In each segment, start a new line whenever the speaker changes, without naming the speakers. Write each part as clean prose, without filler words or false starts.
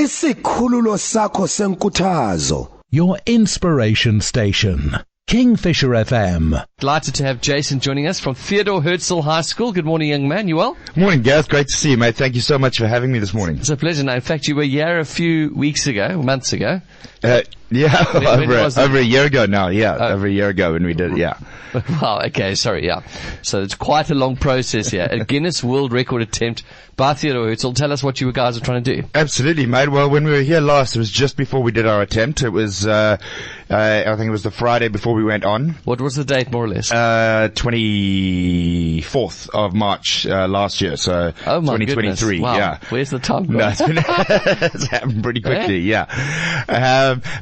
isikhululo sakho senkuthazo.
Your inspiration station. Kingfisher FM.
Delighted to have Jason joining us from Theodore Herzl High School. Good morning, young man. You well?
Morning, Gareth. Great to see you, mate. Thank you so much for having me this morning.
It's a pleasure. Now, in fact, you were here a few months ago.
Over a year ago now. Yeah, over a year ago when we did. Yeah.
Wow. Okay. Sorry. Yeah. So it's quite a long process here. A Guinness World Record attempt by Theodore Herzl. Tell us what you guys are trying to do.
Absolutely, mate. Well, when we were here last, it was just before we did our attempt. It was, I think it was the Friday before we went on.
What was the date, more or less?
24th of March last year. So 2023.
Wow.
Yeah.
Where's the time?
No, it's happened pretty quickly. Yeah.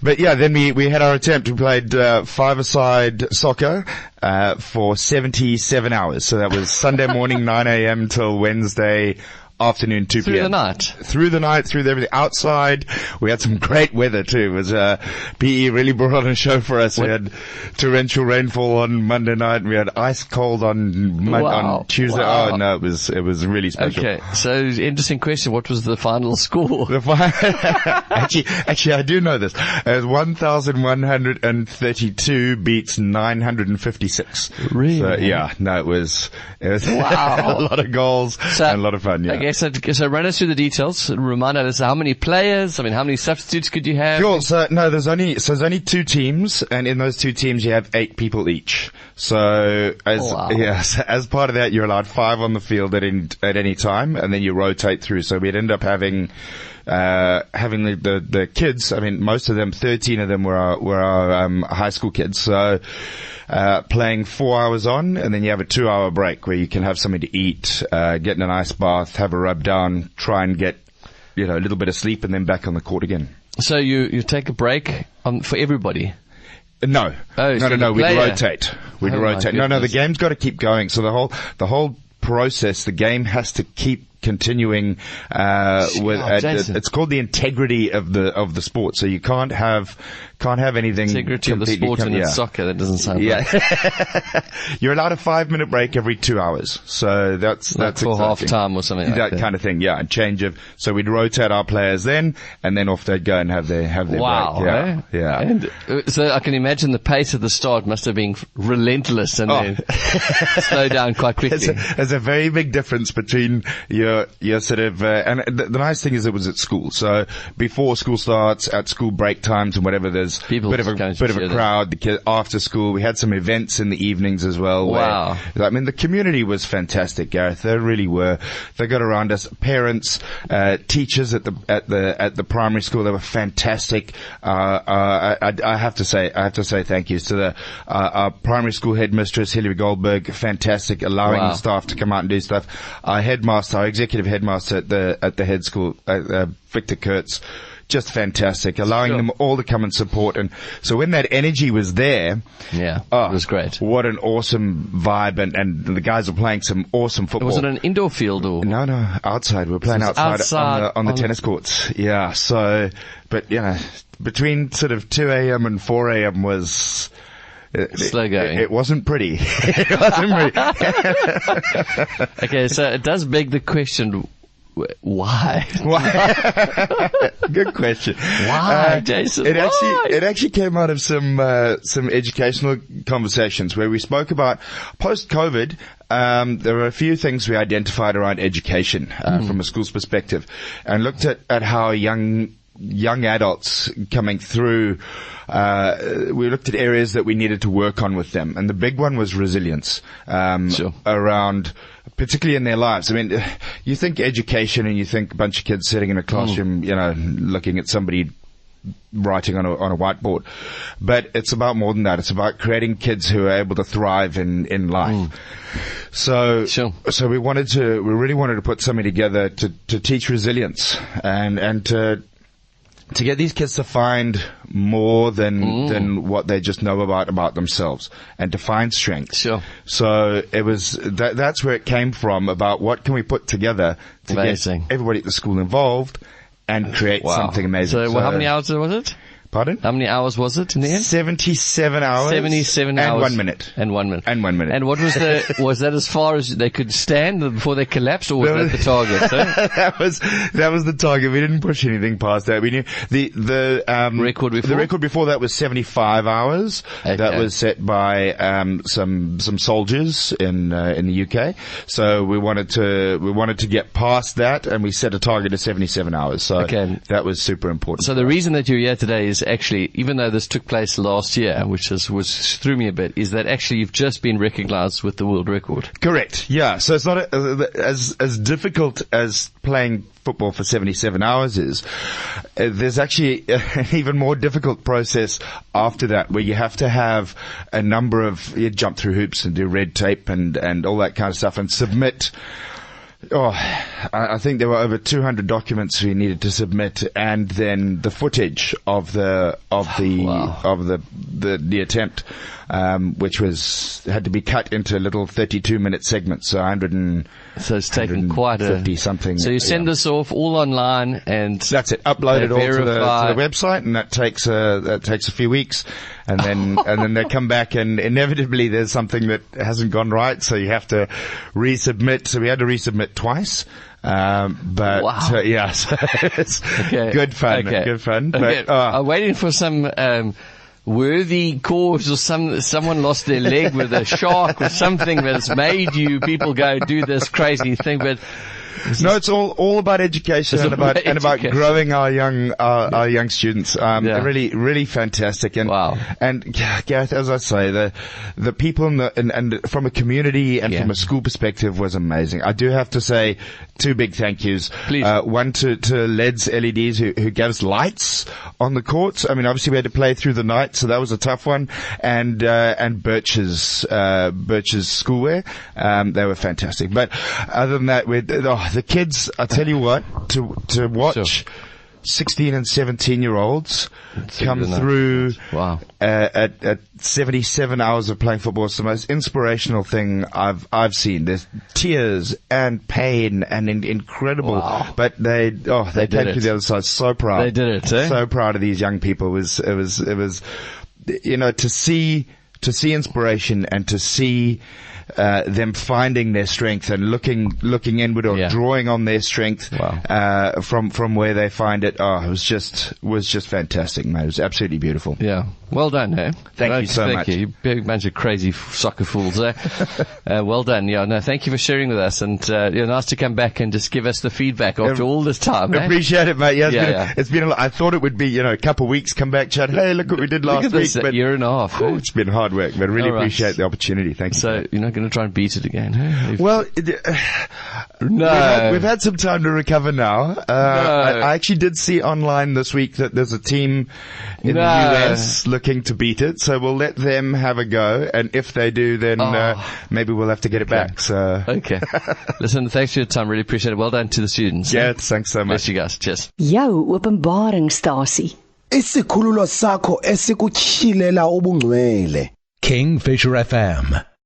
But yeah, then we had our attempt. We played five-a-side soccer for 77 hours. So that was Sunday morning 9 a.m. till Wednesday afternoon 2 p.m.
Through the night,
through everything. Outside, we had some great weather too. It was, PE really brought on a show for us. We had torrential rainfall on Monday night, and we had ice cold on Tuesday.
Wow.
Oh no, it was really special.
Okay, so interesting question. What was the final score?
Actually, I do know this. It was 1,132 beats 956.
Really?
So, yeah, no, it was
Wow.
a lot of goals and a lot of fun. Yeah.
Okay, so run us through the details. Remind us how many players. I mean, how many substitutes could you have?
Sure. So no, there's only two teams, and in those two teams you have 8 people each. So as part of that, you're allowed 5 on the field at any time, and then you rotate through. So we'd end up having the kids. I mean, most of them, 13 of them were our high school kids. So playing 4 hours on, and then you have a 2-hour break where you can have something to eat, get in an ice bath, have a rub down, try and get a little bit of sleep, and then back on the court again.
So you take a break for everybody.
No. No. We'd rotate. Rotate. No. The game's got to keep going. So the whole process, the game has to keep continuing it's called the integrity of the sport. So you can't have anything
integrity of the sport and it's soccer. That doesn't sound right.
You're allowed a 5-minute break every 2 hours. So that's
for half time or something like that.
That kind of thing. Yeah, a change of. So we'd rotate our players then, and then off they'd go and have their break. Yeah.
And so I can imagine the pace at the start must have been relentless, and then slow down quite quickly.
There's a very big difference between your sort of, and the nice thing is it was at school. So before school starts, at school break times and whatever, there's a bit of a crowd. The kids after school, we had some events in the evenings as well.
Wow.
I mean, the community was fantastic, Gareth. They really were. They got around us. Parents, teachers at the primary school, they were fantastic. I have to say thank yous to our primary school headmistress, Hilary Goldberg, fantastic, allowing the staff to come out and do stuff. Our executive headmaster at the head school, Victor Kurtz, just fantastic, allowing them all to come and support. And so when that energy was there,
it was great.
What an awesome vibe, and the guys were playing some awesome football.
Was it an indoor field or?
No, outside. We were playing outside on the tennis courts. Yeah. So, but between sort of 2 a.m. and 4 a.m. was.
Slow going.
It wasn't pretty. It wasn't pretty.
Okay, so it does beg the question, why?
Good question.
Why, Jason?
It actually came out of some educational conversations where we spoke about post-COVID. There were a few things we identified around education from a school's perspective, and looked at how young adults coming through, we looked at areas that we needed to work on with them. And the big one was resilience, around, particularly in their lives. I mean, you think education and you think a bunch of kids sitting in a classroom, looking at somebody writing on a whiteboard. But it's about more than that. It's about creating kids who are able to thrive in life. So we really wanted to put something together to teach resilience and to get these kids to find more than what they just know about themselves, and to find strength.
Sure.
So it was that's where it came from, about what can we put together to get everybody at the school involved and create something amazing.
So how many hours was it?
Pardon?
How many hours was it in the end?
77 hours.
77
and
hours.
1 minute.
And 1 minute.
And 1 minute.
And what was was that as far as they could stand before they collapsed, or was that the target?
that was the target. We didn't push anything past that. We knew the
record before?
The record before that was 75 hours.
Okay.
That was set by some soldiers in the UK. So we wanted to get past that, and we set a target of 77 hours. So that was super important.
So the reason that you're here today is actually, even though this took place last year, which was threw me a bit, is that actually you've just been recognized with the world record.
Correct. Yeah. So it's not as difficult as playing football for 77 hours is. There's actually an even more difficult process after that, where you have to have a number of, you jump through hoops and do red tape and all that kind of stuff and submit. I think there were over 200 documents we needed to submit, and then the footage of the attempt, which had to be cut into little 32-minute segments, so 100
So it's taken quite
50 something.
So you send this off all online, and
that's it. Upload it all to the website, and that takes a few weeks, and then they come back, and inevitably there's something that hasn't gone right, so you have to resubmit. So we had to resubmit twice. But
wow.
Yeah, so it's good fun.
Okay.
Good fun.
Okay.
But,
I'm waiting for some worthy cause, or someone lost their leg with a shark or something that's made you people go do this crazy thing. But
no, it's all about education and about growing our young students. Really, really fantastic. And
wow.
And Gareth, as I say, the people and from a community and from a school perspective was amazing. I do have to say 2 big thank yous.
Please.
One to Led's LEDs who gave us lights on the courts. I mean, obviously we had to play through the night, so that was a tough one. And Birch's schoolwear, they were fantastic. But other than that, the kids, I tell you what, to watch 16 and 17-year-olds come through at 77 hours of playing football. It's the most inspirational thing I've seen. There's tears and pain and incredible, but they came through the other side. So proud.
They did it, eh?
So proud of these young people. It was, you know, to see inspiration and to see them finding their strength and looking inward or drawing on their strength from where they find it. Oh, it was just fantastic, mate. It was absolutely beautiful.
Yeah. Well done, eh?
Thank you so much.
You big bunch of crazy soccer fools, eh? Well done. Yeah, no, thank you for sharing with us, and nice to come back and just give us the feedback after all this time.
Appreciate it, mate. Yeah, it's been I thought it would be, a couple of weeks, come back, chat. Hey, look what we did last week.
But year and a half.
It's been hard work, but I really appreciate the opportunity. Thank you.
So you're not going to try and beat it again, eh?
Well,
no.
We've had some time to recover now. I actually did see online this week that there's a team in the US looking to beat it, so we'll let them have a go, and if they do, then maybe we'll have to get it back. So
okay. Listen, thanks for your time. Really appreciate it. Well done to the students.
Yeah, thanks so much.
Bless you guys. Cheers.
Jou openbaringsstasie.
Isikhululo sakho esikuchilela ubungcwele.
Kingfisher FM.